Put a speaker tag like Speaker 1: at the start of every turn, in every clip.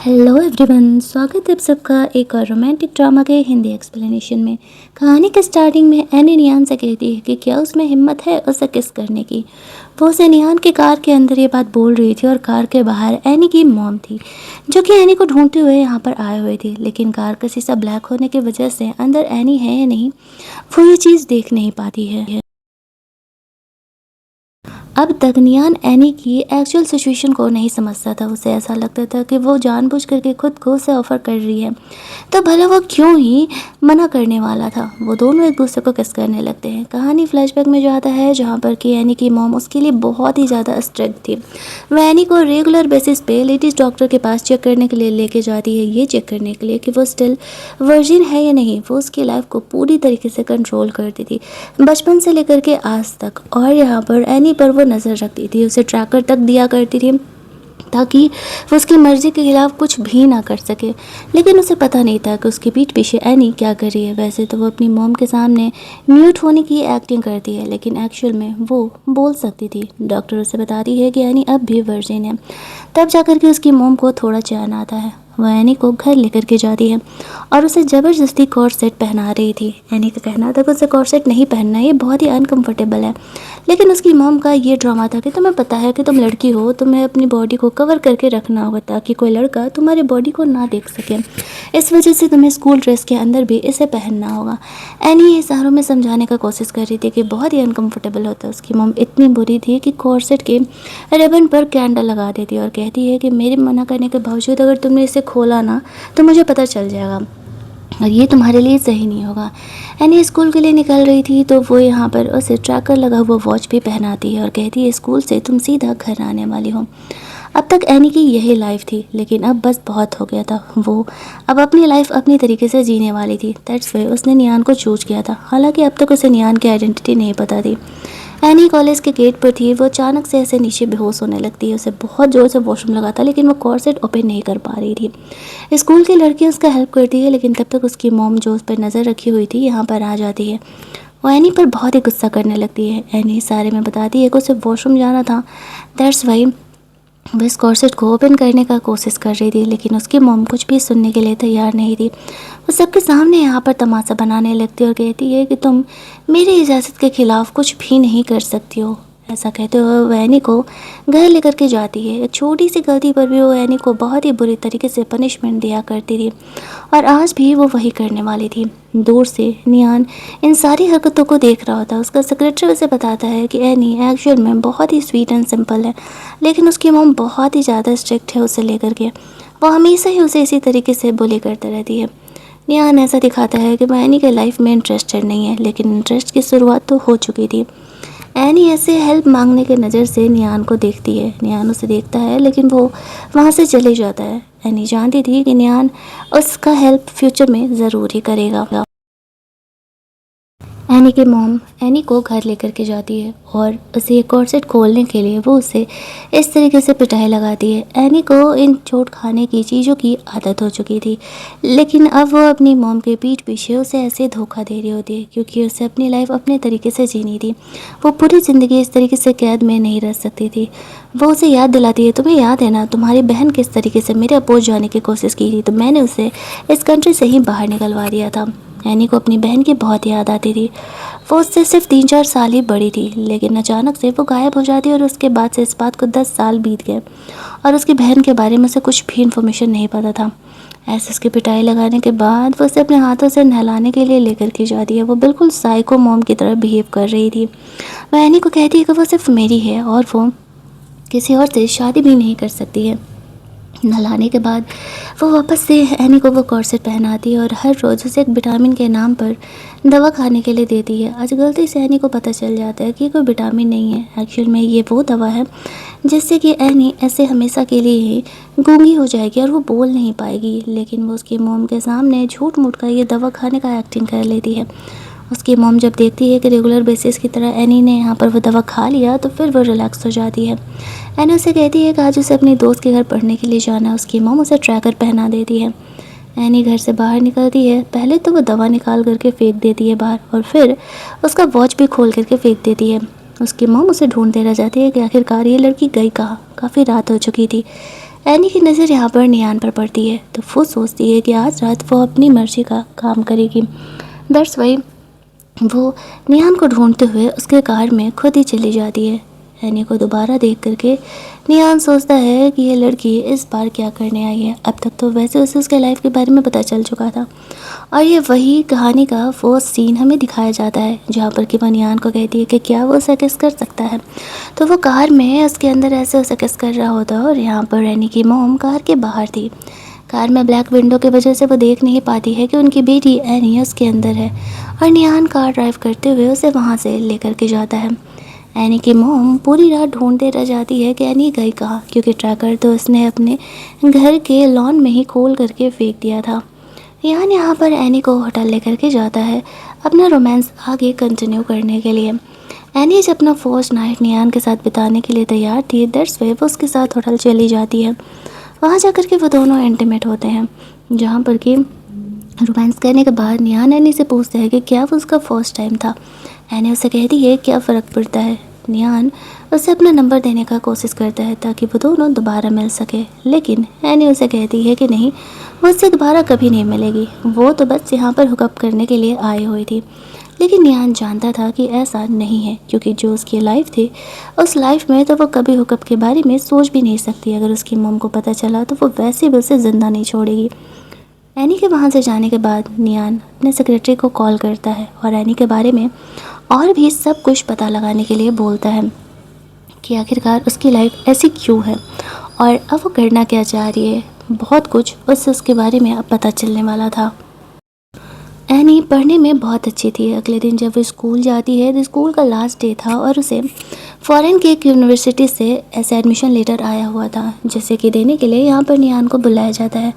Speaker 1: Hello everyone, स्वागत है आप सबका एक और रोमांटिक ड्रामा के हिंदी एक्सप्लेनेशन में। कहानी के स्टार्टिंग में एनी नियान से कहती है कि क्या उसमें हिम्मत है उसे किस करने की। वो उसे नियान की कार के अंदर ये बात बोल रही थी और कार के बाहर एनी की मॉम थी, जो कि एनी को ढूंढते हुए यहाँ पर आए हुए थे। लेकिन कार का शीशा ब्लैक होने की वजह से अंदर एनी है या नहीं, वो ये चीज़ देख नहीं पाती है। अब तक नियान एनी की एक्चुअल सिचुएशन को नहीं समझता था। उसे ऐसा लगता था कि वो जानबूझ करके खुद को उसे ऑफ़र कर रही है, तो भला वो क्यों ही मना करने वाला था। वो दोनों एक दूसरे को किस करने लगते हैं। कहानी फ्लैशबैक में जाता है, जहाँ पर कि एनी की मॉम उसके लिए बहुत ही ज़्यादा स्ट्रिक्ट थी। वह एनी को रेगुलर बेसिस पे लेडीज़ डॉक्टर के पास चेक करने के लिए लेके जाती है, ये चेक करने के लिए कि वो स्टिल वर्जिन है या नहीं। वो उसकी लाइफ को पूरी तरीके से कंट्रोल करती थी, बचपन से लेकर के आज तक। और यहाँ पर एनी पर वो नज़र रखती थी, उसे ट्रैकर तक दिया करती थी ताकि वो उसकी मर्ज़ी के खिलाफ कुछ भी ना कर सके। लेकिन उसे पता नहीं था कि उसके पीठ पीछे एनी क्या कर रही है। वैसे तो वो अपनी मॉम के सामने म्यूट होने की एक्टिंग करती है, लेकिन एक्चुअल में वो बोल सकती थी। डॉक्टर उसे बताती है कि एनी अब भी वर्जिन है। तब जाकर के उसकी मॉम को थोड़ा चैन आता है। वह एनी को घर लेकर के जाती है और उसे ज़बरदस्ती कॉर्ड सेट पहना रही थी। एनी का कहना था कि उसे कॉर्ड सेट नहीं पहनना, ये बहुत ही अनकंफर्टेबल है। लेकिन उसकी मॉम का ये ड्रामा था कि तुम्हें पता है कि तुम लड़की हो, तुम्हें अपनी बॉडी को कवर करके रखना होगा ताकि कोई लड़का तुम्हारी बॉडी को ना देख सके। इस वजह से तुम्हें स्कूल ड्रेस के अंदर भी इसे पहनना होगा। एनी इशारों में समझाने का कोशिश कर रही थी कि बहुत ही अनकंफर्टेबल होता है। उसकी मॉम इतनी बुरी थी कि कॉर्ड सेट के रिबन पर कैंडल लगा देती और कहती है कि मेरे मना करने के बावजूद अगर तुमने इसे खोला ना, तो मुझे पता चल जाएगा और ये तुम्हारे लिए सही नहीं होगा। एनी स्कूल के लिए निकल रही थी तो वो यहाँ पर उसे ट्रैकर लगा हुआ वॉच भी पहनाती है और कहती है स्कूल से तुम सीधा घर आने वाली हो। अब तक एनी की यही लाइफ थी, लेकिन अब बस बहुत हो गया था। वो अब अपनी लाइफ अपनी तरीके से जीने वाली थी। दैट्स वाई उसने नियान को चूज किया था। हालांकि अब तक उसे नियान की आइडेंटिटी नहीं पता थी। एनी कॉलेज के गेट पर थी। वो अचानक से ऐसे नीचे बेहोश होने लगती है। उसे बहुत ज़ोर से वॉशरूम लगा था, लेकिन वो कॉर्सेट ओपन नहीं कर पा रही थी। स्कूल की लड़की उसका हेल्प करती है, लेकिन तब तक उसकी मॉम जो उस पर नज़र रखी हुई थी यहाँ पर आ जाती है। वो एनी पर बहुत ही गुस्सा करने लगती है। एनी सारे में बताती है कि उसे वॉशरूम जाना था। दैट्स वाई वो इस कॉर्सेट को ओपन करने का कोशिश कर रही थी, लेकिन उसकी मॉम कुछ भी सुनने के लिए तैयार नहीं थी। वो सबके सामने यहाँ पर तमाशा बनाने लगती है और कहती है कि तुम मेरी इजाज़त के खिलाफ कुछ भी नहीं कर सकती हो। ऐसा कहते हुए वो एनी को घर लेकर के जाती है। एक छोटी सी गलती पर भी वो एनी को बहुत ही बुरी तरीके से पनिशमेंट दिया करती थी और आज भी वो वही करने वाली थी। दूर से नियान इन सारी हरकतों को देख रहा होता है। उसका सेक्रेटरी उसे बताता है कि एनी एक्चुअल में बहुत ही स्वीट एंड सिंपल है, लेकिन उसकी मॉम बहुत ही ज़्यादा स्ट्रिक्ट है उसे लेकर के। वो हमेशा ही उसे इसी तरीके से बुली करते रहती है। नियान ऐसा दिखाता है कि वो एनी के लाइफ में इंटरेस्टेड नहीं है, लेकिन इंटरेस्ट की शुरुआत तो हो चुकी थी। एनी ऐसे हेल्प मांगने के नज़र से नियान को देखती है। नियान उसे देखता है, लेकिन वो वहाँ से चले जाता है। एनी जानती थी कि नियान उसका हेल्प फ्यूचर में ज़रूर ही करेगा। एनी की मॉम एनी को घर लेकर के जाती है और उसे एक कॉर्सेट खोलने के लिए वो उसे इस तरीके से पिटाई लगाती है। एनी को इन चोट खाने की चीज़ों की आदत हो चुकी थी, लेकिन अब वो अपनी मॉम के पीठ पीछे उसे ऐसे धोखा दे रही होती है, क्योंकि उसे अपनी लाइफ अपने तरीके से जीनी थी। वो पूरी ज़िंदगी इस तरीके से कैद में नहीं रह सकती थी। वो उसे याद दिलाती है, तुम्हें याद है ना तुम्हारी बहन किस तरीके से मेरे अपोज जाने की कोशिश की थी, तो मैंने उसे इस कंट्री से ही बाहर निकलवा दिया था। एनी को अपनी बहन की बहुत याद आती थी। वो उससे सिर्फ 3-4 साल ही बड़ी थी, लेकिन अचानक से वो गायब हो जाती और उसके बाद से इस बात को 10 साल बीत गए और उसकी बहन के बारे में उसे कुछ भी इन्फॉर्मेशन नहीं पता था। ऐसे उसकी पिटाई लगाने के बाद वो उसे अपने हाथों से नहलाने के लिए लेकर के जाती है। वो बिल्कुल साइको मॉम की तरह बिहेव कर रही थी। वह एनी को कहती है कि वो सिर्फ मेरी है और वो किसी और से शादी भी नहीं कर सकती है। नहलाने के बाद वो वापस से एनी को वो कॉर्सेट पहनाती है और हर रोज़ उसे एक विटामिन के नाम पर दवा खाने के लिए देती है। आज गलती से एनी को पता चल जाता है कि कोई विटामिन नहीं है, एक्चुअल में ये वो दवा है जिससे कि एनी ऐसे हमेशा के लिए ही गूंगी हो जाएगी और वो बोल नहीं पाएगी। लेकिन वो उसकी मॉम के सामने झूठ मूठ कर ये दवा खाने का एक्टिंग कर लेती है। उसकी मॉम जब देखती है कि रेगुलर बेसिस की तरह एनी ने यहाँ पर वो दवा खा लिया, तो फिर वो रिलैक्स हो जाती है। एनी उसे कहती है कि आज उसे अपनी दोस्त के घर पढ़ने के लिए जाना है। उसकी मॉम उसे ट्रैकर पहना देती है। एनी घर से बाहर निकलती है। पहले तो वो दवा निकाल करके फेंक देती है बाहर और फिर उसका वॉच भी खोल करके फेंक देती है। उसकी मॉम उसे ढूंढते रह जाती है कि आखिरकार ये लड़की गई कहाँ। काफ़ी रात हो चुकी थी। एनी की नज़र यहाँ पर नियान पर पड़ती है तो वो सोचती है कि आज रात वो अपनी मर्जी का काम करेगी। दैट्स वाई वो नियान को ढूंढते हुए उसके कार में खुद ही चली जाती है। एनी को दोबारा देख करके नियान सोचता है कि ये लड़की इस बार क्या करने आई है। अब तक तो वैसे उसे उसके लाइफ के बारे में पता चल चुका था और ये वही कहानी का वो सीन हमें दिखाया जाता है जहाँ पर कि वो नियान को कहती है कि क्या वो उसे किस कर सकता है। तो वो कार में उसके अंदर ऐसे उसे किस कर रहा होता और यहाँ पर एनी की मॉम कार के बाहर थी। कार में ब्लैक विंडो की वजह से वो देख नहीं पाती है कि उनकी बेटी एनी उसके अंदर है और नियान कार ड्राइव करते हुए उसे वहाँ से लेकर के जाता है। एनी की मॉम पूरी रात ढूंढते रह जाती है कि एनी गई कहाँ, क्योंकि ट्रैकर तो उसने अपने घर के लॉन में ही खोल करके फेंक दिया था। यहाँ पर एनी को होटल लेकर के जाता है अपना रोमांस आगे कंटिन्यू करने के लिए। एनी जब अपना फर्स्ट नाइट नियान के साथ बिताने के लिए तैयार थी, दैट्स वे वो उसके साथ होटल चली जाती है। वहाँ जाकर के वो दोनों इंटीमेट होते हैं जहाँ पर कि रोमांस करने के बाद नियान एनी से पूछता है कि क्या वो उसका फर्स्ट टाइम था। एनी उसे कहती है क्या फ़र्क पड़ता है। नियान उसे अपना नंबर देने का कोशिश करता है ताकि वो दोनों दोबारा मिल सके, लेकिन एनी उसे कहती है कि नहीं, वो उससे दोबारा कभी नहीं मिलेगी, वो तो बस यहाँ पर हुकअप करने के लिए आई हुई थी। लेकिन नियान जानता था कि ऐसा नहीं है, क्योंकि जो उसकी लाइफ थी उस लाइफ में तो वो कभी हुकअप के बारे में सोच भी नहीं सकती। अगर उसकी मॉम को पता चला तो वो वैसे भी उसे ज़िंदा नहीं छोड़ेगी। एनी के वहाँ से जाने के बाद नियान अपने सेक्रेटरी को कॉल करता है और एनी के बारे में और भी सब कुछ पता लगाने के लिए बोलता है कि आखिरकार उसकी लाइफ ऐसी क्यों है और अब वो करना क्या चाह रही है। बहुत कुछ उसके बारे में अब पता चलने वाला था। एनी पढ़ने में बहुत अच्छी थी। अगले दिन जब वो स्कूल जाती है तो स्कूल का लास्ट डे था और उसे फॉरेन की एक यूनिवर्सिटी से ऐसे एडमिशन लेटर आया हुआ था जैसे कि देने के लिए यहाँ पर नियान को बुलाया जाता है।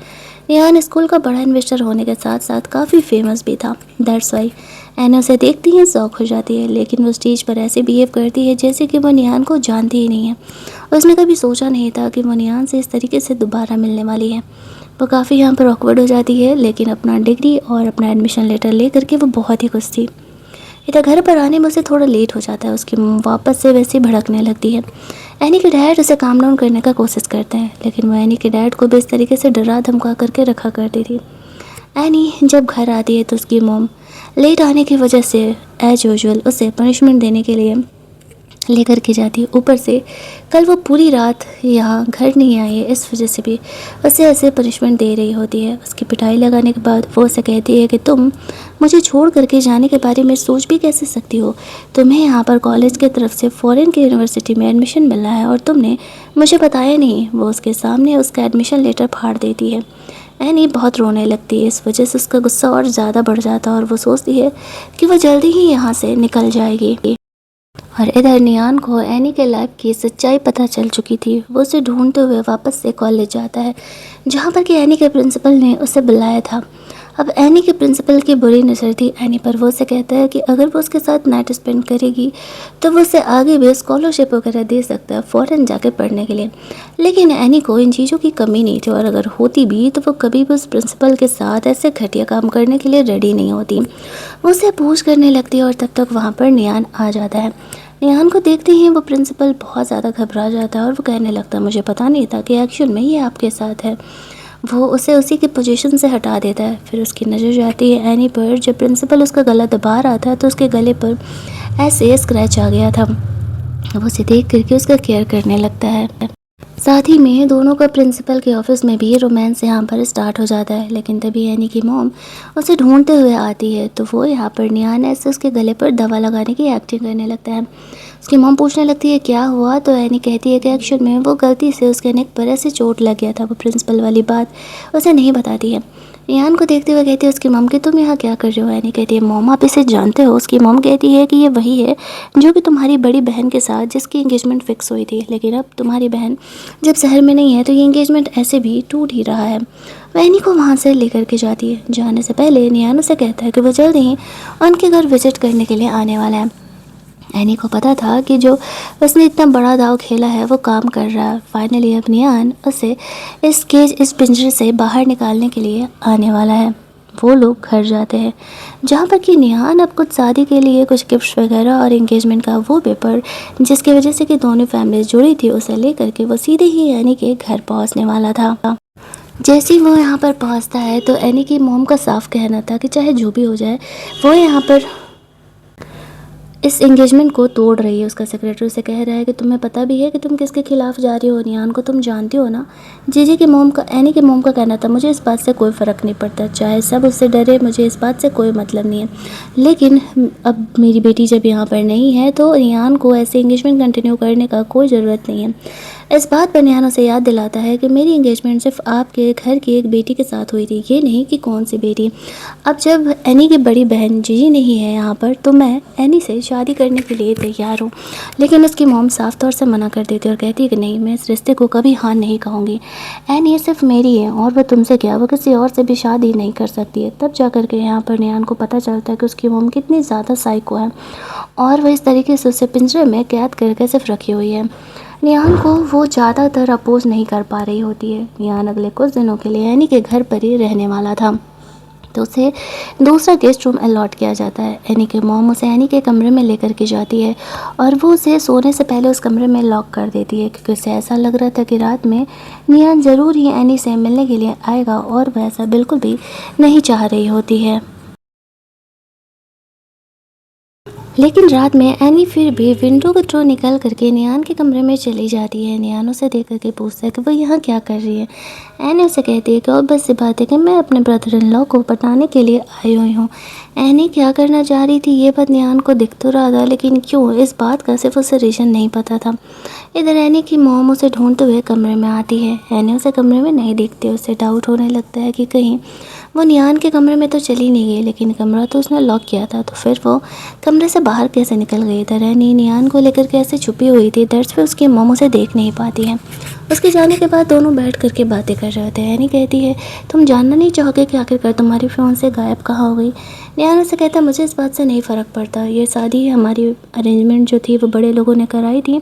Speaker 1: नियान स्कूल का बड़ा इन्वेस्टर होने के साथ साथ काफ़ी फेमस भी था। दैट्स वाई एनी उसे देखती ही शौक हो जाती है, लेकिन वो स्टेज पर ऐसे बिहेव करती है जैसे कि वो नियान को जानती ही नहीं है। उसने कभी सोचा नहीं था कि वो नियान से इस तरीके से दोबारा मिलने वाली है। वो काफ़ी यहाँ पर ऑकवर्ड हो जाती है, लेकिन अपना डिग्री और अपना एडमिशन लेटर ले करके वो बहुत ही खुश थी। इधर घर पर आने में उसे थोड़ा लेट हो जाता है। उसकी मम्मी वापस से वैसे भड़कने लगती है। एनी के डैड उसे काम डाउन करने का कोशिश करते हैं, लेकिन वो एनी के डैड को भी इस तरीके से डरा धमका करके रखा करती थी। एनी जब घर आती है तो उसकी मॉम लेट आने की वजह से एज यूजुअल उसे पनिशमेंट देने के लिए लेकर के जाती है। ऊपर से कल वो पूरी रात यहाँ घर नहीं आई है, इस वजह से भी उसे ऐसे पनिशमेंट दे रही होती है। उसकी पिटाई लगाने के बाद वो उसे कहती है कि तुम मुझे छोड़ करके जाने के बारे में सोच भी कैसे सकती हो। तुम्हें यहाँ पर कॉलेज की तरफ से फ़ॉरेन की यूनिवर्सिटी में एडमिशन मिला है और तुमने मुझे बताया नहीं। वो उसके सामने उसका एडमिशन लेटर फाड़ देती है। एनी बहुत रोने लगती है। इस वजह से उसका गुस्सा और ज़्यादा बढ़ जाता है और वो सोचती है कि वो जल्दी ही यहाँ से निकल जाएगी। और इधर नियान को एनी के लाइफ की सच्चाई पता चल चुकी थी। वो उसे ढूंढते हुए वापस से कॉलेज जाता है जहाँ पर कि एनी के प्रिंसिपल ने उसे बुलाया था। अब एनी के प्रिंसिपल की बुरी नज़र थी एनी पर। वो उसे कहता है कि अगर वो उसके साथ नाइट स्पेंड करेगी तो वो उसे आगे भी स्कॉलरशिप वगैरह दे सकता है फ़ॉरेन जाके पढ़ने के लिए। लेकिन एनी को इन चीज़ों की कमी नहीं थी और अगर होती भी तो वो कभी भी उस प्रिंसिपल के साथ ऐसे घटिया काम करने के लिए रेडी नहीं होती। वो उसे पूछ करने लगती है और तब तक वहाँ पर नियान आ जाता है। नियान को देखते ही वो प्रिंसिपल बहुत ज़्यादा घबरा जाता है और वो कहने लगता है मुझे पता नहीं था कि एक्चुअल में ये आपके साथ है। वो उसे उसी की पोजीशन से हटा देता है। फिर उसकी नज़र जाती है एनी पर। जब प्रिंसिपल उसका गला दबा रहा था तो उसके गले पर ऐसे स्क्रैच आ गया था। वो उसे देख करके उसका केयर करने लगता है। साथ ही में दोनों का प्रिंसिपल के ऑफिस में भी रोमांस यहाँ पर स्टार्ट हो जाता है। लेकिन तभी एनी की मॉम उसे ढूंढते हुए आती है तो वो यहाँ पर नियान ऐसे उसके गले पर दवा लगाने की एक्टिंग करने लगता है। उसकी मॉम पूछने लगती है क्या हुआ, तो एनी कहती है कि एक्चुअल में वो गलती से उसके नेक पर ऐसे चोट लग गया था। वो प्रिंसिपल वाली बात उसे नहीं बताती है। नियान को देखते हुए कहती है उसकी मॉम कि तुम यहाँ क्या कर रहे हो। एनी कहती है मॉम आप इसे जानते हो। उसकी मॉम कहती है कि ये वही है जो कि तुम्हारी बड़ी बहन के साथ जिसकी एंगेजमेंट फिक्स हुई थी, लेकिन अब तुम्हारी बहन जब शहर में नहीं है तो ये एंगेजमेंट ऐसे भी टूट ही रहा है। वह एनी को वहाँ से लेकर के जाती है। जाने से पहले नियान उसे कहता है कि वो जल्द ही उनके घर विजिट करने के लिए आने वाला है। एनी को पता था कि जो उसने इतना बड़ा दाव खेला है वो काम कर रहा है। फाइनली अब नियान उसे इस पिंजरे से बाहर निकालने के लिए आने वाला है। वो लोग घर जाते हैं, जहाँ पर कि निहान अब कुछ शादी के लिए कुछ गिफ्ट्स वगैरह और एंगेजमेंट का वो पेपर जिसकी वजह से कि दोनों फैमिलीज जुड़ी थी उसे लेकर के वो सीधे ही एनी के घर पहुँचने वाला था। जैसे ही वो यहाँ पर पहुँचता है तो एनी की मॉम का साफ कहना था कि चाहे जो भी हो जाए वो यहाँ पर इस एंगेजमेंट को तोड़ रही है। उसका सेक्रेटरी उसे कह रहा है कि तुम्हें पता भी है कि तुम किसके खिलाफ जा रही हो, नियान को तुम जानती हो ना। जीजी की मॉम का एनी के मॉम का कहना था मुझे इस बात से कोई फ़र्क नहीं पड़ता, चाहे सब उससे डरे, मुझे इस बात से कोई मतलब नहीं है, लेकिन अब मेरी बेटी जब यहाँ पर नहीं है तो नियान को ऐसे एंगेजमेंट कंटिन्यू करने का कोई ज़रूरत नहीं है। इस बात पर निहान उसे याद दिलाता है कि मेरी एंगेजमेंट सिर्फ आपके घर की एक बेटी के साथ हुई थी, ये नहीं कि कौन सी बेटी। अब जब एनी की बड़ी बहन जीजी नहीं है यहाँ पर तो मैं एनी से शादी करने के लिए तैयार हूँ, लेकिन उसकी मॉम साफ तौर से मना कर देती है और कहती है कि नहीं, मैं इस रिश्ते को कभी हाँ नहीं कहूँगी। एनी ये सिर्फ मेरी है और वह तुमसे क्या, वो किसी और से भी शादी नहीं कर सकती है। तब जा कर के यहाँ पर निहान को पता चलता है कि उसकी मॉम कितनी ज़्यादा साइको है और वह इस तरीके से उसे पिंजरे में कैद करके सिर्फ रखी हुई है। निहान को वो ज़्यादातर अपोज नहीं कर पा रही होती है। निहान अगले कुछ दिनों के लिए एनी के घर पर ही रहने वाला था, तो उसे दूसरा गेस्ट रूम अलॉट किया जाता है। एनी के मॉम उसे एनी के कमरे में लेकर के जाती है और वो उसे सोने से पहले उस कमरे में लॉक कर देती है, क्योंकि उसे ऐसा लग रहा था कि रात में निहान ज़रूर ही एनी से मिलने के लिए आएगा और वह ऐसा बिल्कुल भी नहीं चाह रही होती है। लेकिन रात में एनी फिर भी विंडो के थ्रू निकल करके नियान के कमरे में चली जाती है। नियान उसे देख करके पूछता है कि वो यहाँ क्या कर रही है। एनी उसे कहती है कि और बस ये बात है कि मैं अपने ब्रदर इन लॉ को पटाने के लिए आई हुई हूँ। एनी क्या करना चाह रही थी ये बात नियान को दिख तो रहा था, लेकिन क्यों इस बात का सिर्फ उसे रीज़न नहीं पता था। इधर एनी की मॉम उसे ढूंढते हुए कमरे में आती है। एनी उसे कमरे में नहीं देखती, उसे डाउट होने लगता है कि कहीं वो नियान के कमरे में तो चली नहीं गई, लेकिन कमरा तो उसने लॉक किया था, तो फिर वो कमरे से बाहर कैसे निकल गई। इधर एनी नियान को लेकर के ऐसे छुपी हुई थी, दर्द पे उसकी मॉम उसे देख नहीं पाती है। उसके जाने के बाद दोनों बैठ करके बातें कर रहे थे। एनी कहती है तुम जानना नहीं चाहोगे कि आखिरकार तुम्हारी फियांसे गायब कहाँ हो गई। नियान उसे कहता है मुझे इस बात से नहीं फ़र्क पड़ता, ये शादी हमारी अरेंजमेंट जो थी वो बड़े लोगों ने कराई थी,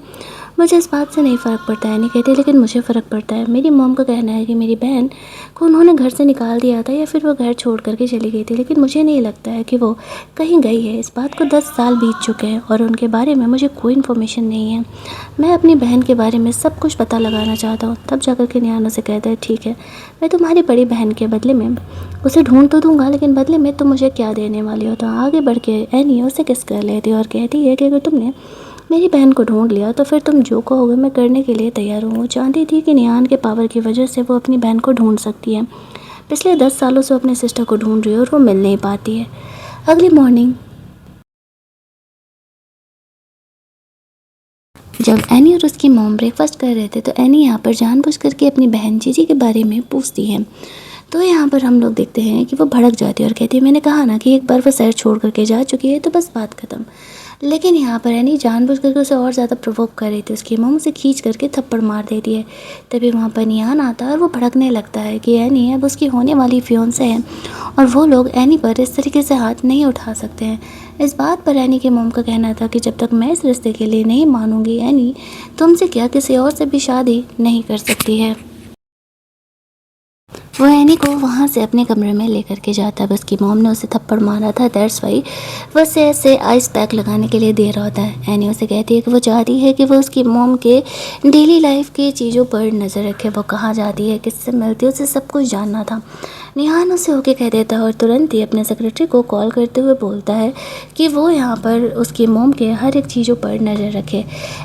Speaker 1: मुझे इस बात से नहीं फ़र्क पड़ता है। नहीं कहती लेकिन मुझे फ़र्क पड़ता है। मेरी मॉम का कहना है कि मेरी बहन को उन्होंने घर से निकाल दिया था या फिर वो घर छोड़ करके चली गई थी, लेकिन मुझे नहीं लगता है कि वो कहीं गई है। इस बात को 10 साल बीत चुके हैं और उनके बारे में मुझे कोई इन्फॉर्मेशन नहीं है। मैं अपनी बहन के बारे में सब कुछ पता लगाना चाहता हूँ। तब जाकर के नियान उसे कहता है ठीक है, मैं तुम्हारी बड़ी बहन के बदले में उसे ढूंढ तो दूंगा, लेकिन बदले में तुम मुझे क्या देने वाली हो। तो आगे बढ़ के एनी उसे किस कर लेती है और कहती है कि अगर तुमने मेरी बहन को ढूंढ लिया तो फिर तुम जो कहोगे मैं करने के लिए तैयार हूँ। वो जानती थी कि नियान के पावर की वजह से वो अपनी बहन को ढूंढ सकती है। पिछले 10 सालों से अपने सिस्टर को ढूंढ रही है और वो मिल नहीं पाती है। अगली मॉर्निंग जब एनी और उसकी मॉम ब्रेकफास्ट कर रहे थे तो एनी यहाँ पर जानबूझ करके अपनी बहन जीजी के बारे में पूछती है। तो यहाँ पर हम लोग देखते हैं कि वो भड़क जाती है और कहती है मैंने कहा ना कि एक बार वो शहर छोड़ करके जा चुकी है तो बस बात ख़त्म। लेकिन यहाँ पर एनी जानबूझ करके उसे और ज़्यादा प्रोवोक कर रही थी। उसकी मॉम उसे खींच करके थप्पड़ मार देती है। तभी वहाँ पर नियान आता है और वो भड़कने लगता है कि एनी अब उसकी होने वाली फियांसे है और वो लोग एनी पर इस तरीके से हाथ नहीं उठा सकते हैं। इस बात पर एनी के मॉम का कहना था कि जब तक मैं इस रिश्ते के लिए नहीं मानूंगी एनी तुमसे क्या किसी और से भी शादी नहीं कर सकती है। वो एनी को वहाँ से अपने कमरे में लेकर के जाता है। बस की मॉम ने उसे थप्पड़ मारा था, दैट्स वाई वो उसे ऐसे आइस पैक लगाने के लिए दे रहा होता है। एनी उसे कहती है कि वो चाहती है कि वो उसकी मॉम के डेली लाइफ की चीज़ों पर नज़र रखे, वो कहाँ जाती है, किससे मिलती है, उसे सब कुछ जानना था। निहान उसे ओके कह देता है और तुरंत ही अपने सेक्रेटरी को कॉल करते हुए बोलता है कि वो यहाँ पर उसकी मॉम के हर एक चीज़ों पर नज़र रखे।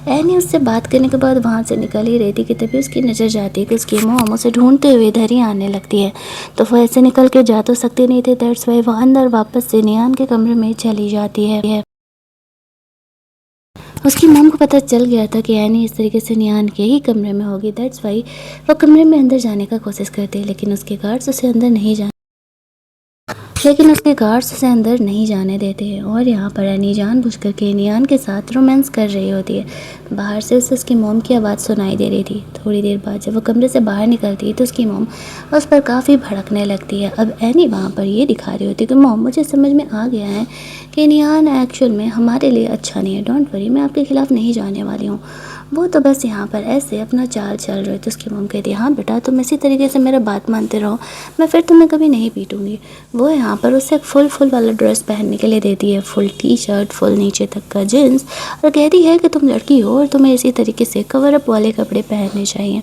Speaker 1: एनी उससे बात करने के बाद वहाँ से निकल ही रही थी कि तभी उसकी नज़र जाती है कि उसकी मॉम उसे ढूंढते हुए इधर ही आने लगती है। तो वो ऐसे निकल के जा तो सकते नहीं थे, दैट्स वाई वो अंदर वापस से निहान के कमरे में चली जाती है। उसकी मॉम को पता चल गया था कि एनी इस तरीके से निहान के ही कमरे में होगी, दैट्स वाई वो कमरे में अंदर जाने का कोशिश करते हैं, लेकिन उसके गार्ड्स उसे अंदर नहीं जाने देते हैं। और यहाँ पर एनी जानबूझ करके नियान के साथ रोमांस कर रही होती है। बाहर से उसे उसकी मॉम की आवाज़ सुनाई दे रही थी। थोड़ी देर बाद जब वो कमरे से बाहर निकलती है तो उसकी मॉम उस पर काफ़ी भड़कने लगती है। अब एनी वहाँ पर ये दिखा रही होती है कि मॉम मुझे समझ में आ गया है कि नियान एक्चुअल में हमारे लिए अच्छा नहीं है, डोंट वरी मैं आपके खिलाफ़ नहीं जाने वाली हूँ। वो तो बस यहाँ पर ऐसे अपना चाल चल रहे थे। उसकी मॉम कहती है, हाँ बेटा तुम इसी तरीके से मेरा बात मानते रहो, मैं फिर तुम्हें कभी नहीं पीटूंगी। वो यहाँ पर उससे एक फुल वाला ड्रेस पहनने के लिए देती है, फुल टी शर्ट, फुल नीचे तक का जीन्स, और कहती है कि तुम लड़की हो और तुम्हें इसी तरीके से कवर अप वाले कपड़े पहनने चाहिए।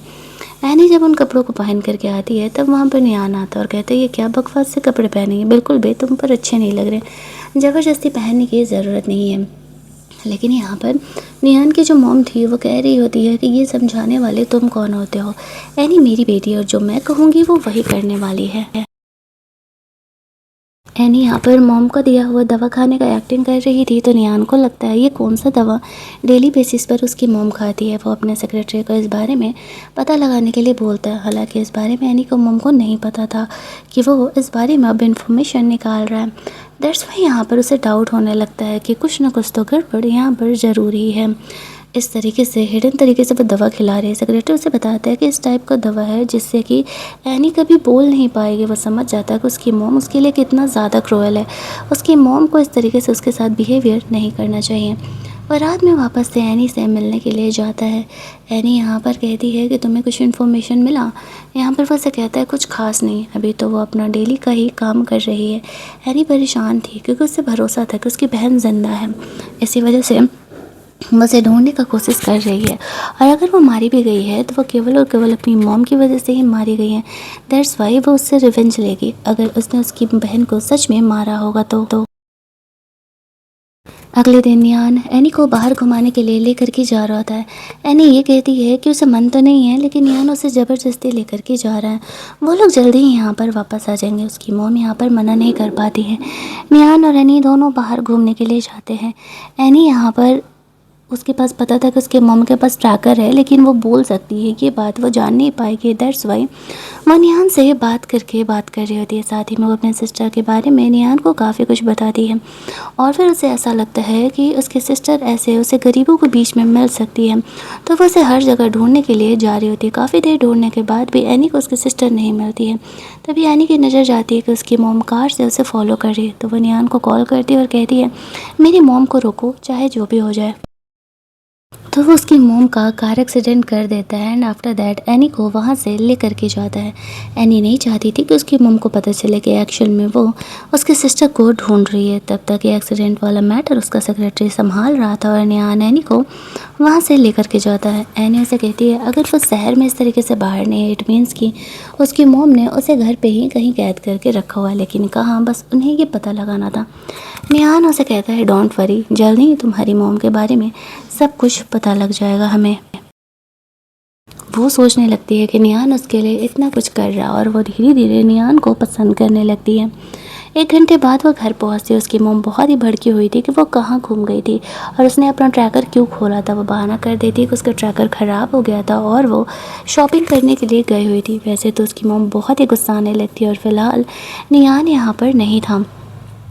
Speaker 1: एनी जब उन कपड़ों को पहन करके आती है तब वहाँ पर नियान आता है और कहते हैं, ये क्या बकवास से कपड़े पहने हैं, बिल्कुल भी तुम पर अच्छे नहीं लग रहे, ज़बरदस्ती पहनने की ज़रूरत नहीं है। लेकिन यहाँ पर निहान की जो मॉम थी वो कह रही होती है कि ये समझाने वाले तुम कौन होते हो, एनी मेरी बेटी है और जो मैं कहूँगी वो वही करने वाली है। एनी यहाँ पर मॉम का दिया हुआ दवा खाने का एक्टिंग कर रही थी, तो नियान को लगता है ये कौन सा दवा डेली बेसिस पर उसकी मॉम खाती है। वो अपने सेक्रेटरी को इस बारे में पता लगाने के लिए बोलता है। हालांकि इस बारे में एनी को मॉम को नहीं पता था कि वो इस बारे में अब इन्फॉर्मेशन निकाल रहा है। दैट्स वाई यहाँ पर उसे डाउट होने लगता है कि कुछ ना कुछ तो गड़बड़ यहाँ पर ज़रूरी है। इस तरीके से हिडन तरीके से वो दवा खिला रही है। सेक्रेटरी उसे बताता है कि इस टाइप का दवा है जिससे कि एनी कभी बोल नहीं पाएगी। वो समझ जाता है कि उसकी मॉम उसके लिए कितना ज़्यादा क्रूअल है। उसकी मॉम को इस तरीके से उसके साथ बिहेवियर नहीं करना चाहिए। और रात में वापस से एनी से मिलने के लिए जाता है। एनी यहाँ पर कहती है कि तुम्हें कुछ इन्फॉर्मेशन मिला। यहाँ पर वो से कहता है कुछ खास नहीं, अभी तो वो अपना डेली का ही काम कर रही है। एनी परेशान थी क्योंकि उससे भरोसा था कि उसकी बहन जिंदा है, इसी वजह से वो उसे ढूंढने का कोशिश कर रही है। और अगर वो मारी भी गई है तो वो केवल और केवल अपनी मॉम की वजह से ही मारी गई है। दैट्स वाई वो उससे रिवेंज लेगी अगर उसने उसकी बहन को सच में मारा होगा तो। अगले दिन नियान एनी को बाहर घुमाने के लिए लेकर के जा रहा था। एनी ये कहती है कि उसे मन तो नहीं है, लेकिन नियान उसे ज़बरदस्ती लेकर के जा रहा है। वो लोग जल्दी ही यहाँ पर वापस आ जाएंगे। उसकी मॉम यहाँ पर मना नहीं कर पाती है। नियान और एनी दोनों बाहर घूमने के लिए जाते हैं। एनी यहाँ पर उसके पास पता था कि उसके मॉम के पास ट्रैकर है, लेकिन वो बोल सकती है ये बात वो जान नहीं पाएगी। दैट्स वाई वो निहान से बात कर रही होती है। साथ ही में वो अपने सिस्टर के बारे में निहान को काफ़ी कुछ बताती है। और फिर उसे ऐसा लगता है कि उसकी सिस्टर ऐसे उसे गरीबों के बीच में मिल सकती है, तो वो उसे हर जगह ढूंढने के लिए जा रही होती है। काफ़ी देर ढूंढने के बाद भी एनी को उसकी सिस्टर नहीं मिलती है। तभी एनी की नज़र जाती है कि उसकी मॉम कार से उसे फॉलो कर रही है। तो वो निहान को कॉल करती है और कहती है, मेरी मॉम को रोको, चाहे जो भी हो जाए। तो वो उसकी मोम का कार एक्सीडेंट कर देता है एंड आफ्टर दैट एनी को वहाँ से ले करके जाता है। एनी नहीं चाहती थी कि उसकी मोम को पता चले कि एक्चुअल में वो उसके सिस्टर को ढूंढ रही है। तब तक ये एक्सीडेंट वाला मैटर उसका सेक्रेटरी संभाल रहा था और नियान एनी को वहाँ से ले करके जाता है। एनी उसे कहती है अगर वो शहर में इस तरीके से बाहर नहीं है, इट मीन्स कि उसकी मोम ने उसे घर पे ही कहीं कैद करके रखा हुआ है, लेकिन कहाँ, बस उन्हें ये पता लगाना था। नियान उसे कहता है डोंट वरी, जल्दी ही तुम्हारी मोम के बारे में सब कुछ पता लग जाएगा हमें। वो सोचने लगती है कि नियान उसके लिए इतना कुछ कर रहा है और वो धीरे धीरे नियान को पसंद करने लगती है। 1 घंटे बाद वो घर पहुंचती। उसकी मोम बहुत ही भड़की हुई थी कि वो कहाँ घूम गई थी और उसने अपना ट्रैकर क्यों खोला था। वो बहाना कर देती कि उसका ट्रैकर ख़राब हो गया था और वो शॉपिंग करने के लिए गई हुई थी। वैसे तो उसकी मोम बहुत ही गुस्सा आने लगती है और फिलहाल नियान यहाँ पर नहीं था।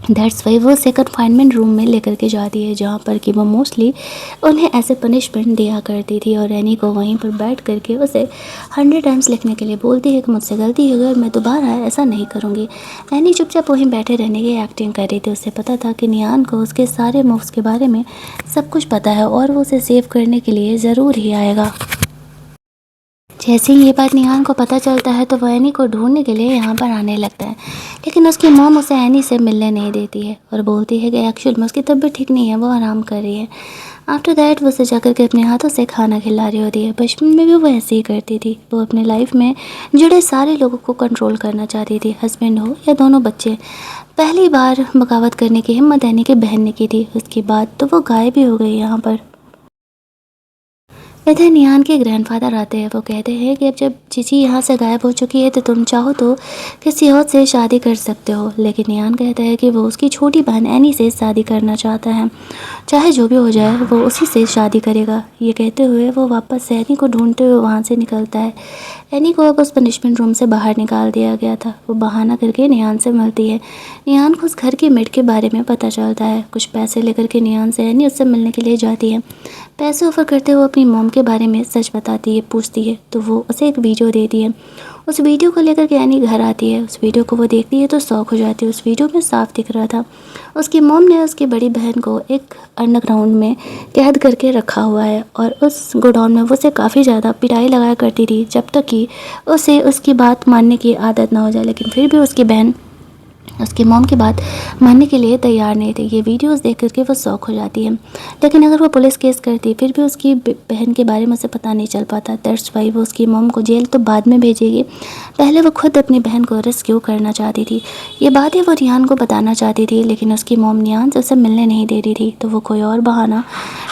Speaker 1: दैट्स वाई वो उसे कन्फाइनमेंट रूम में लेकर के जाती है, जहाँ पर कि वो मोस्टली उन्हें ऐसे पनिशमेंट दिया करती थी। और एनी को वहीं पर बैठ करके उसे 100 टाइम्स लिखने के लिए बोलती है कि मुझसे गलती हो गई, मैं दोबारा ऐसा नहीं करूँगी। एनी चुपचाप वहीं बैठे रहने की एक्टिंग कर रही थी। उसे पता था कि नियान को उसके सारे मूव्स के बारे में सब कुछ पता है और वो उसे सेव करने के लिए ज़रूर ही आएगा। जैसे ही ये बात निहान को पता चलता है तो वो एनी को ढूंढने के लिए यहाँ पर आने लगता है, लेकिन उसकी मॉम उसे एनी से मिलने नहीं देती है और बोलती है कि एक्चुअल में उसकी तबीयत ठीक नहीं है, वो आराम कर रही है। आफ्टर दैट वो उसे जाकर के अपने हाथों से खाना खिला रही होती है। बचपन में भी वो ऐसे ही करती थी। वो अपने लाइफ में जुड़े सारे लोगों को कंट्रोल करना चाहती थी, हस्बैंड हो या दोनों बच्चे। पहली बार बगावत करने की हिम्मत एनी की बहन ने की थी। उसके बाद तो वो गायब भी हो गई यहाँ पर। इधर निहान के ग्रैंडफादर आते हैं। वो कहते हैं कि अब जब चीची यहाँ से गायब हो चुकी है तो तुम चाहो तो किसी और से शादी कर सकते हो। लेकिन निहान कहता है कि वो उसकी छोटी बहन एनी से शादी करना चाहता है, चाहे जो भी हो जाए वो उसी से शादी करेगा। ये कहते हुए वो वापस से एनी को ढूंढते हुए वहाँ से निकलता है। एनी को अब उस पनिशमेंट रूम से बाहर निकाल दिया गया था। वो बहाना करके निहान से मिलती है। निहान को उस घर के मेड के बारे में पता चलता है। कुछ पैसे लेकर के निहान से एनी उससे मिलने के लिए जाती है। पैसे ऑफर करते हुए अपनी मॉम के बारे में सच बताती है, पूछती है, तो वो उसे एक वीडियो देती है। उस वीडियो को लेकर के एनी घर आती है। उस वीडियो को वो देखती है तो शॉक हो जाती है। उस वीडियो में साफ दिख रहा था उसकी मॉम ने उसकी बड़ी बहन को एक अंडरग्राउंड में कैद करके रखा हुआ है और उस गोडाउन में वो उसे काफ़ी ज़्यादा पिटाई लगाया करती थी जब तक कि उसे उसकी बात मानने की आदत ना हो जाए। लेकिन फिर भी उसकी बहन उसकी मॉम की बात मानने के लिए तैयार नहीं थी। ये वीडियोस देख करके वो शौक हो जाती है। लेकिन अगर वो पुलिस केस करती फिर भी उसकी बहन के बारे में उसे पता नहीं चल पाता। दैट्स वाई वो उसकी मॉम को जेल तो बाद में भेजेगी, पहले वो खुद अपनी बहन को रेस्क्यू करना चाहती थी। ये बातें वो नियान को बताना चाहती थी, लेकिन उसकी मॉम नियान से उसे मिलने नहीं दे रही थी। तो वो कोई और बहाना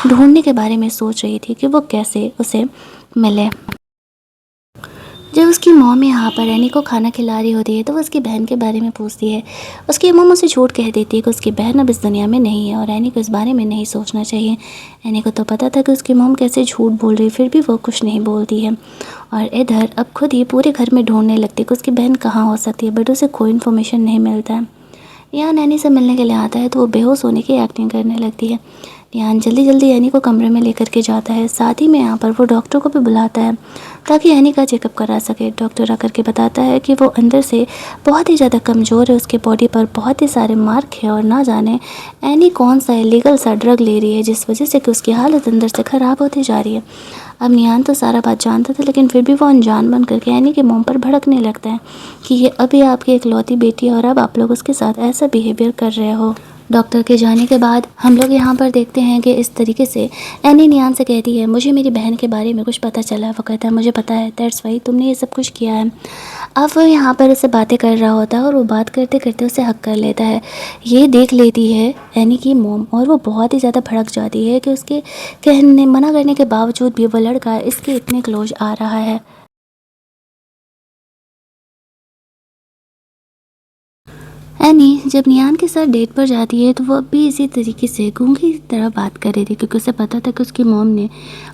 Speaker 1: ढूंढने के बारे में सोच रही थी कि वो कैसे उसे मिले। जब उसकी मॉम यहाँ पर एनी को खाना खिला रही होती है तो वो उसकी बहन के बारे में पूछती है। उसकी मॉम उसे झूठ कह देती है कि उसकी बहन अब इस दुनिया में नहीं है और एनी को इस बारे में नहीं सोचना चाहिए। एनी को तो पता था कि उसकी मॉम कैसे झूठ बोल रही, फिर भी वो कुछ नहीं बोलती है और इधर अब खुद ही पूरे घर में ढूंढने लगती है कि उसकी बहन कहाँ हो सकती है, बट उसे कोई इन्फॉर्मेशन नहीं मिलता है। यहाँ नैनी से मिलने के लिए आता है तो वो बेहोश होने की एक्टिंग करने लगती है। निहान जल्दी जल्दी एनी को कमरे में लेकर के जाता है। साथ ही में यहाँ पर वो डॉक्टर को भी बुलाता है ताकि एनी का चेकअप करा सके। डॉक्टर आकर के बताता है कि वो अंदर से बहुत ही ज़्यादा कमज़ोर है, उसके बॉडी पर बहुत ही सारे मार्क है और ना जाने एनी कौन सा इलीगल सा ड्रग ले रही है जिस वजह से कि उसकी हालत अंदर से ख़राब होती जा रही है। अब निहान तो सारा बात जानता था, लेकिन फिर भी वो अनजान बन करके एनी के मुँह पर भड़कने लगता है कि ये अभी आपकी इकलौती बेटी है और अब आप लोग उसके साथ ऐसा बिहेवियर कर रहे हो। डॉक्टर के जाने के बाद हम लोग यहाँ पर देखते हैं कि इस तरीके से एनी नियान से कहती है, मुझे मेरी बहन के बारे में कुछ पता चला है। वो कहता है, मुझे पता है, दैट्स वाई तुमने ये सब कुछ किया है। अब वो यहाँ पर उससे बातें कर रहा होता है और वो बात करते करते उसे हक कर लेता है। ये देख लेती है एनी की मोम और वो बहुत ही ज़्यादा भड़क जाती है कि उसके कहने मना करने के बावजूद भी वो लड़का इसके इतने क्लोज आ रहा है। एनी जब नियान के साथ डेट पर जाती है तो वो भी इसी तरीके से गूंगी की तरह बात कर रही थी, क्योंकि उसे पता था कि उसकी मॉम ने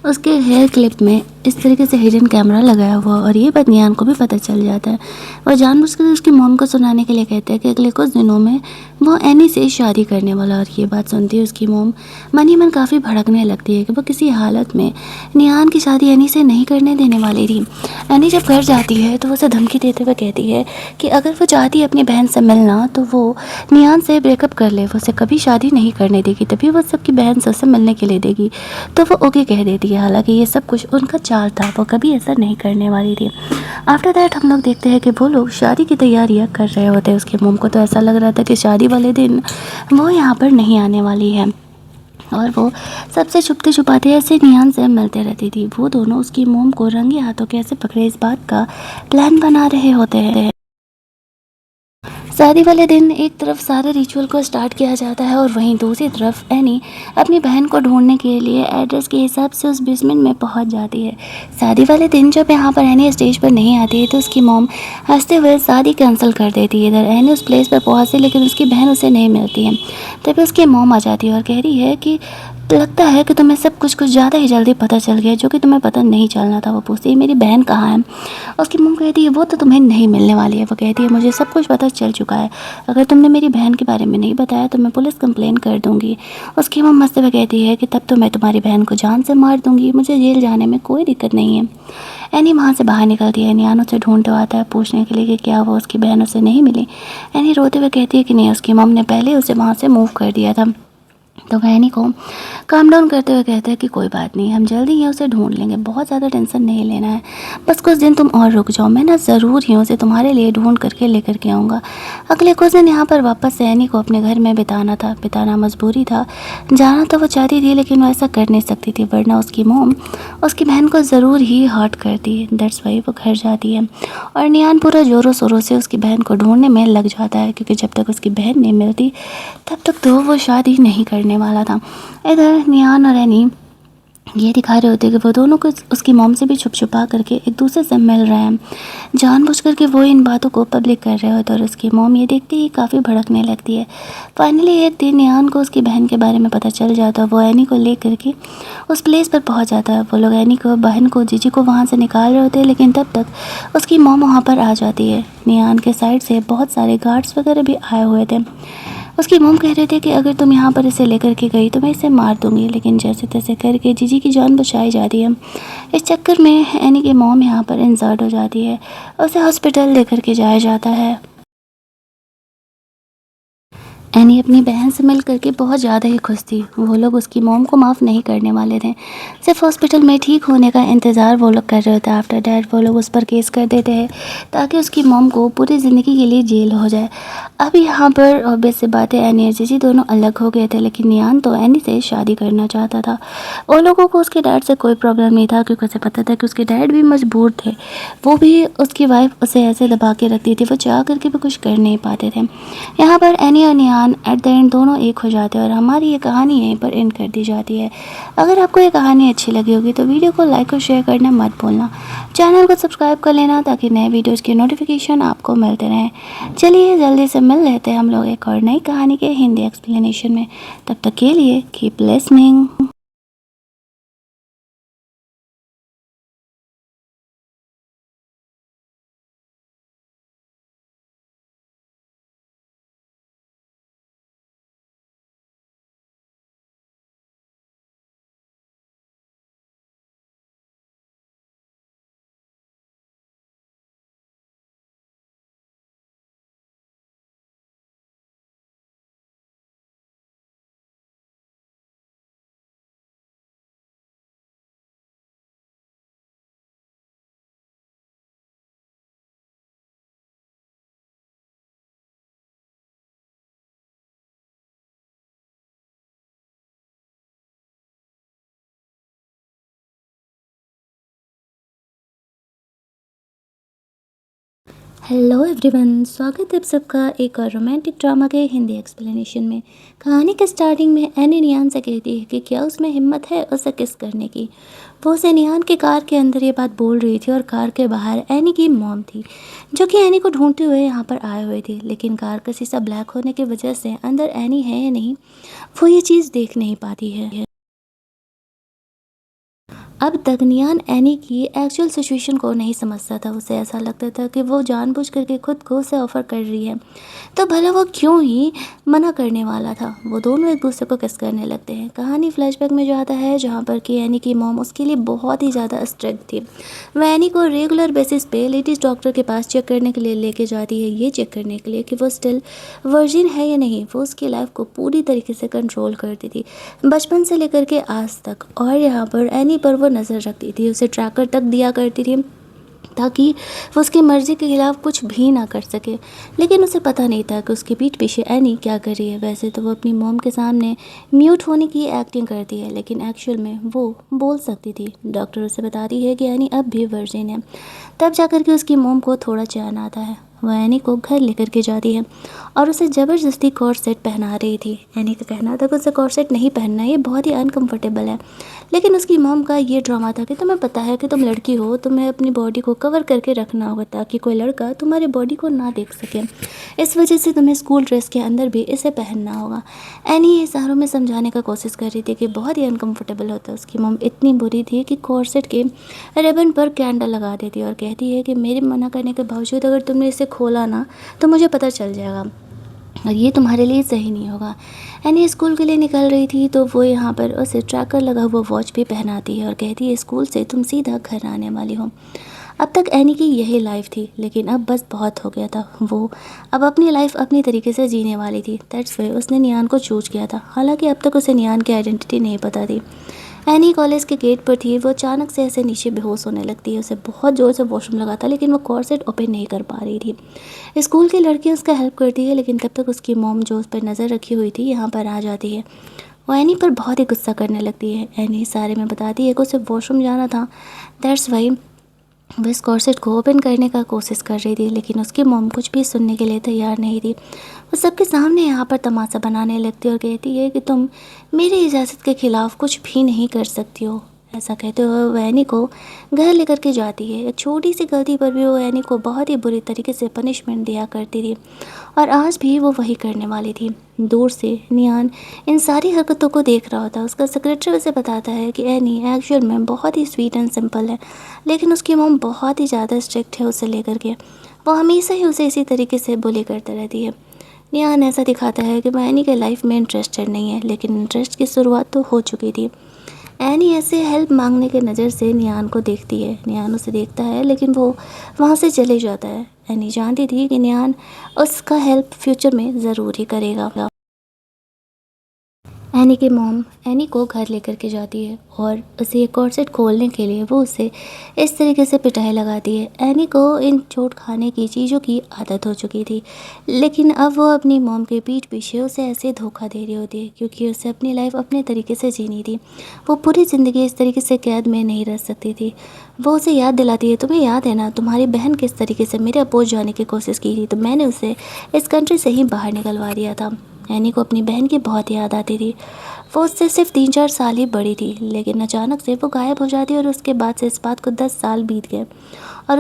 Speaker 1: उसके हेयर क्लिप में इस तरीके से हिडन कैमरा लगाया हुआ और ये बात नियान को भी पता चल जाता है। वह जानबूझकर उसकी मॉम को सुनाने के लिए कहते हैं कि अगले कुछ दिनों में वो एनी से शादी करने वाला। और ये बात सुनती है उसकी मॉम मन ही मन काफ़ी भड़कने लगती है कि वो किसी हालत में नियान की शादी एनी से नहीं करने देने वाली थी। एनी जब घर जाती है तो उसे धमकी देते हुए कहती है कि अगर वो चाहती है अपनी बहन से मिलना तो वो नियान से ब्रेकअप कर ले, वो उसे कभी शादी नहीं करने देगी, तभी वो सबकी बहन से उसे मिलने के लिए देगी। तो वो ओके कह देती है। हालांकि ये सब कुछ उनका चाल था, वो कभी ऐसा नहीं करने वाली थी। आफ्टर दैट हम लोग देखते हैं कि वो लोग शादी की तैयारियां कर रहे होते हैं। उसके मॉम को तो ऐसा लग रहा था कि शादी वाले दिन वो यहाँ पर नहीं आने वाली है और वो सबसे छुपते छुपाते ऐसे नियान से मिलते रहती थी। वो दोनों उसकी मोम को रंगे हाथों कैसे पकड़े इस बात का प्लान बना रहे होते हैं। शादी वाले दिन एक तरफ सारे रिचुअल को स्टार्ट किया जाता है और वहीं दूसरी तरफ एनी अपनी बहन को ढूंढने के लिए एड्रेस के हिसाब से उस बेसमेंट में पहुंच जाती है। शादी वाले दिन जब यहाँ पर एनी स्टेज पर नहीं आती है तो उसकी मॉम हंसते हुए शादी कैंसिल कर देती है। इधर एनी उस प्लेस पर पहुँचती लेकिन उसकी बहन उसे नहीं मिलती है। तभी उसकी मॉम आ जाती है और कह रही है कि लगता है कि तुम्हें सब कुछ ज़्यादा ही जल्दी पता चल गया, जो कि तुम्हें पता नहीं चलना था। वो पूछती है, मेरी बहन कहाँ है? उसकी मम्मी कहती है, वो तो तुम्हें नहीं मिलने वाली है। वो कहती है, मुझे सब कुछ पता चल चुका है, अगर तुमने मेरी बहन के बारे में नहीं बताया तो मैं पुलिस कंप्लेन कर दूँगी। उसकी मम्मी हंसते हुए कहती है कि तब तो मैं तुम्हारी बहन को जान से मार दूँगी, मुझे जेल जाने में कोई दिक्कत नहीं है। एनी वहाँ से बाहर निकलती है। नियान उसे ढूंढते आता है पूछने के लिए कि क्या वो उसकी बहन उसे नहीं मिली। एनी रोते हुए कहती है कि नहीं, उसकी मम्मी ने पहले उसे वहाँ से मूव कर दिया था। तो वह एनी को काम डाउन करते हुए कहते हैं कि कोई बात नहीं, हम जल्दी ही उसे ढूंढ लेंगे, बहुत ज़्यादा टेंशन नहीं लेना है, बस कुछ दिन तुम और रुक जाओ, मैं ना ज़रूर ही उसे तुम्हारे लिए ढूंढ करके लेकर के आऊँगा। अगले कुछ दिन यहाँ पर वापस से एनी को अपने घर में बिताना मजबूरी था। जाना तो वो चाहती थी लेकिन वो ऐसा कर नहीं सकती थी, वरना उसकी मोम उसकी बहन को ज़रूर ही हर्ट करती है। दैट्स वाई वो घर जाती है और नियान पूरा ज़ोरों शोरों से उसकी बहन को ढूंढने में लग जाता है, क्योंकि जब तक उसकी बहन नहीं मिलती तब तक तो वो शादी नहीं करने वाला था। इधर नियान और एनी ये दिखा रहे होते कि वो दोनों को उसकी मॉम से भी छुप छुपा करके एक दूसरे से मिल रहे हैं, जानबूझ करके वो इन बातों को पब्लिक कर रहे होते और उसकी मॉम ये देखते ही काफ़ी भड़कने लगती है। फाइनली एक दिन नियान को उसकी बहन के बारे में पता चल जाता है। वो एनी को ले करके उस प्लेस पर पहुंच जाता है। वो लोग एनी को, बहन को, जीजी को वहाँ से निकाल रहे होते हैं, लेकिन तब तक उसकी मॉम वहाँ पर आ जाती है। नियान के साइड से बहुत सारे गार्ड्स वगैरह भी आए हुए थे। उसकी मॉम कह रहे थे कि अगर तुम यहाँ पर इसे लेकर के गई तो मैं इसे मार दूँगी, लेकिन जैसे तैसे करके जीजी की जान बचाई जाती है। इस चक्कर में एनी की मॉम यहाँ पर इंजर्ड हो जाती है, उसे हॉस्पिटल लेकर के जाया जाता है। एनी अपनी बहन से मिल करके बहुत ज़्यादा ही खुश थी। वो लोग उसकी मॉम को माफ़ नहीं करने वाले थे, सिर्फ हॉस्पिटल में ठीक होने का इंतज़ार वो लोग कर रहे थे। आफ्टर डैट वो लोग उस पर केस कर देते हैं ताकि उसकी मॉम को पूरी ज़िंदगी के लिए जेल हो जाए। अब यहाँ पर ऑब्वियस सी बात है, एनी और जीजी दोनों अलग हो गए थे, लेकिन नियान तो एनी से शादी करना चाहता था। उन लोगों को उसके डैड से कोई प्रॉब्लम नहीं था, क्योंकि उसे पता था कि उसके डैड भी मजबूर थे। वो भी उसकी वाइफ उसे ऐसे दबा के रखती थी, वो चाह करके भी कुछ कर नहीं पाते थे। यहाँ पर एनी और नियान एट द एंड दोनों एक हो जाते हैं और हमारी ये कहानी यहीं पर एंड कर दी जाती है। अगर आपको ये कहानी अच्छी लगी होगी तो वीडियो को लाइक और शेयर करना मत भूलना। चैनल को सब्सक्राइब कर लेना ताकि नए वीडियोज़ की नोटिफिकेशन आपको मिलते रहें। चलिए जल्दी से मिल लेते हैं हम लोग एक और नई कहानी के हिंदी एक्सप्लेनेशन में। तब तक के लिए कीप लिसनिंग। हेलो एवरीवन, स्वागत है आप सबका एक और रोमांटिक ड्रामा के हिंदी एक्सप्लेनेशन में। कहानी के स्टार्टिंग में एनी नियान से कहती है कि क्या उसमें हिम्मत है उसे किस करने की। वो उसे नियान के कार के अंदर ये बात बोल रही थी और कार के बाहर एनी की मॉम थी, जो कि एनी को ढूंढते हुए यहाँ पर आए हुए थी। लेकिन कार का शीशा ब्लैक होने की वजह से अंदर एनी है या नहीं, वो ये चीज़ देख नहीं पाती है। अब तक नियान एनी की एक्चुअल सिचुएशन को नहीं समझता था। उसे ऐसा लगता था कि वो जानबूझ करके खुद को उसे ऑफ़र कर रही है, तो भला वो क्यों ही मना करने वाला था। वो दोनों एक दूसरे को किस करने लगते हैं। कहानी फ्लैशबैक में जाता है, जहाँ पर कि एनी की मॉम उसके लिए बहुत ही ज़्यादा स्ट्रिक्ट थी। वह एनी को रेगुलर बेसिस पे लेडीज़ डॉक्टर के पास चेक करने के लिए लेके जाती है, ये चेक करने के लिए कि वो स्टिल वर्जिन है या नहीं। वो उसकी लाइफ को पूरी तरीके से कंट्रोल करती थी, बचपन से लेकर के आज तक। और यहाँ पर एनी पर वो नज़र रखती थी, उसे ट्रैकर तक दिया करती थी ताकि वो उसकी मर्ज़ी के खिलाफ़ कुछ भी ना कर सके। लेकिन उसे पता नहीं था कि उसके पीठ पीछे एनी क्या कर रही है। वैसे तो वो अपनी मॉम के सामने म्यूट होने की एक्टिंग करती है, लेकिन एक्चुअल में वो बोल सकती थी। डॉक्टर उसे बताती है कि एनी अब भी वर्जिन है। तब जाकर के उसकी मॉम को थोड़ा चैन आता है। वह एनी को घर लेकर के जाती है और उसे ज़बरदस्ती कॉर्ड सेट पहना रही थी। एनी का कहना था कि उसे कॉर्ड सेट नहीं पहनना, ये बहुत ही अनकंफर्टेबल है। लेकिन उसकी मॉम का ये ड्रामा था कि तुम्हें पता है कि तुम लड़की हो, तुम्हें अपनी बॉडी को कवर करके रखना होगा ताकि कोई लड़का तुम्हारे बॉडी को ना देख सके। इस वजह से तुम्हें स्कूल ड्रेस के अंदर भी इसे पहनना होगा। एनी ये इशारों में समझाने का कोशिश कर रही थी कि बहुत ही अनकंफर्टेबल होता है। उसकी मॉम इतनी बुरी थी कि कॉर्ड सेट के रिबन पर कैंडल लगा देती और कहती है कि मेरे मना करने के बावजूद अगर तुमने इसे खोला ना तो मुझे पता चल जाएगा और ये तुम्हारे लिए सही नहीं होगा। एनी स्कूल के लिए निकल रही थी तो वो यहाँ पर उसे ट्रैकर लगा हुआ वॉच भी पहनाती है और कहती है स्कूल से तुम सीधा घर आने वाली हो। अब तक एनी की यही लाइफ थी, लेकिन अब बस बहुत हो गया था। वो अब अपनी लाइफ अपनी तरीके से जीने वाली थी। दैट्स वाई उसने नियान को चूज किया था। हालांकि अब तक उसे नियान की आइडेंटिटी नहीं पता थी। एनी कॉलेज के गेट पर थी। वो अचानक से ऐसे नीचे बेहोश होने लगती है। उसे बहुत ज़ोर से वॉशरूम लगा था, लेकिन वो कॉर्सेट ओपन नहीं कर पा रही थी। स्कूल की लड़की उसका हेल्प करती है, लेकिन तब तक उसकी मॉम जो उस पर नज़र रखी हुई थी यहाँ पर आ जाती है। वो एनी पर बहुत ही गुस्सा करने लगती है। एनी सारे में बताती है कि उसे वॉशरूम जाना था। दैट्स वाई वो इस कॉर्सेट को ओपन करने का कोशिश कर रही थी, लेकिन उसकी मॉम कुछ भी सुनने के लिए तैयार नहीं थी। वो सबके सामने यहाँ पर तमाशा बनाने लगती है और कहती है कि तुम मेरी इजाज़त के ख़िलाफ़ कुछ भी नहीं कर सकती हो। ऐसा कहते हुए वो एनी को घर लेकर के जाती है। एक छोटी सी गलती पर भी वो एनी को बहुत ही बुरी तरीके से पनिशमेंट दिया करती थी और आज भी वो वही करने वाली थी। दूर से नियान इन सारी हरकतों को देख रहा होता है। उसका सेक्रेटरी उसे बताता है कि एनी एक्चुअल में बहुत ही स्वीट एंड सिंपल है, लेकिन उसकी मॉम बहुत ही ज़्यादा स्ट्रिक्ट है उसे लेकर के। वो हमेशा ही उसे इसी तरीके से बुली करते रहती है। निहान ऐसा दिखाता है कि वो एनी के लाइफ में इंटरेस्टेड नहीं है, लेकिन इंटरेस्ट की शुरुआत तो हो चुकी थी। एनी ऐसे हेल्प मांगने के नज़र से निहान को देखती है। निहान उसे देखता है लेकिन वो वहाँ से चले जाता है। एनी जानती थी कि निहान उसका हेल्प फ्यूचर में ज़रूर ही करेगा। एनी की मॉम एनी को घर लेकर के जाती है और उसे एक कॉर्सेट खोलने के लिए वो उसे इस तरीके से पिटाई लगाती है। एनी को इन चोट खाने की चीज़ों की आदत हो चुकी थी, लेकिन अब वो अपनी मॉम के पीठ पीछे उसे ऐसे धोखा दे रही होती है क्योंकि उसे अपनी लाइफ अपने तरीके से जीनी थी। वो पूरी ज़िंदगी इस तरीके से कैद में नहीं रह सकती थी। वो उसे याद दिलाती है, तुम्हें याद है ना तुम्हारी बहन किस तरीके से मेरे अपोज जाने की कोशिश की थी, तो मैंने उसे इस कंट्री से ही बाहर निकलवा दिया था। एनी को अपनी बहन की बहुत याद आती थी। वो उससे सिर्फ 3-4 साल ही बड़ी थी, लेकिन अचानक से वो गायब हो जाती है और उसके बाद से इस बात को 10 साल बीत गए और